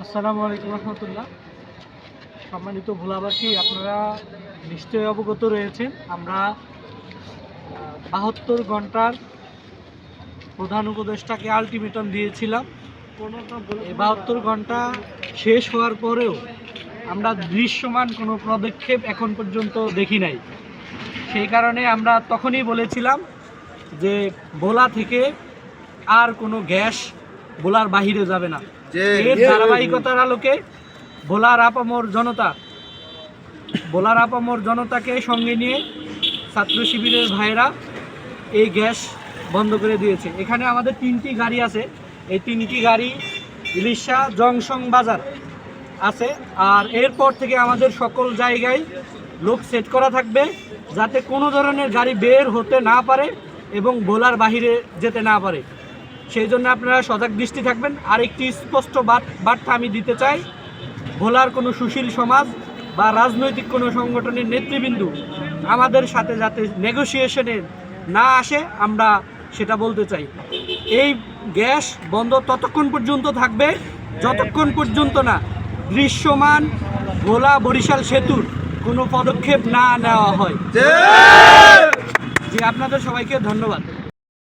আসসালামু আলাইকুম রহমতুল্লাহ। সম্মানিত ভোলাবাসী, আপনারা নিশ্চয়ই অবগত রয়েছেন আমরা 72 ঘন্টার প্রধান উপদেষ্টাকে আলটিমেটাম দিয়েছিলাম। এই 72 ঘন্টা শেষ হওয়ার পরেও আমরা দৃশ্যমান কোনো পদক্ষেপ এখন পর্যন্ত দেখি নাই। সেই কারণে আমরা তখনই বলেছিলাম যে ভোলা থেকে আর কোনো গ্যাস ভোলার বাহিরে যাবে না। এর ধারাবাহিকতার আলোকে ভোলার আপামর জনতাকে সঙ্গে নিয়ে ছাত্র শিবিরের ভাইরা এই গ্যাস বন্ধ করে দিয়েছে। এখানে আমাদের 3টি গাড়ি আছে, এই 3টি গাড়ি ইলিশা জংশন বাজার আছে। আর এরপর থেকে আমাদের সকল জায়গায় লোক সেট করা থাকবে যাতে কোনো ধরনের গাড়ি বের হতে না পারে এবং ভোলার বাহিরে যেতে না পারে। সেই জন্য আপনারা সজাগ দৃষ্টি থাকবেন। আরেকটি স্পষ্ট বার্তা আমি দিতে চাই, ভোলার কোনো সুশীল সমাজ বা রাজনৈতিক কোনো সংগঠনের নেতৃবৃন্দ আমাদের সাথে যাতে নেগোসিয়েশনে না আসে, আমরা সেটা বলতে চাই। এই গ্যাস বন্ধ ততক্ষণ পর্যন্ত থাকবে যতক্ষণ পর্যন্ত না দৃশ্যমান ভোলা বরিশাল সেতুর কোনো পদক্ষেপ না নেওয়া হয়। জি, আপনাদের সবাইকে ধন্যবাদ।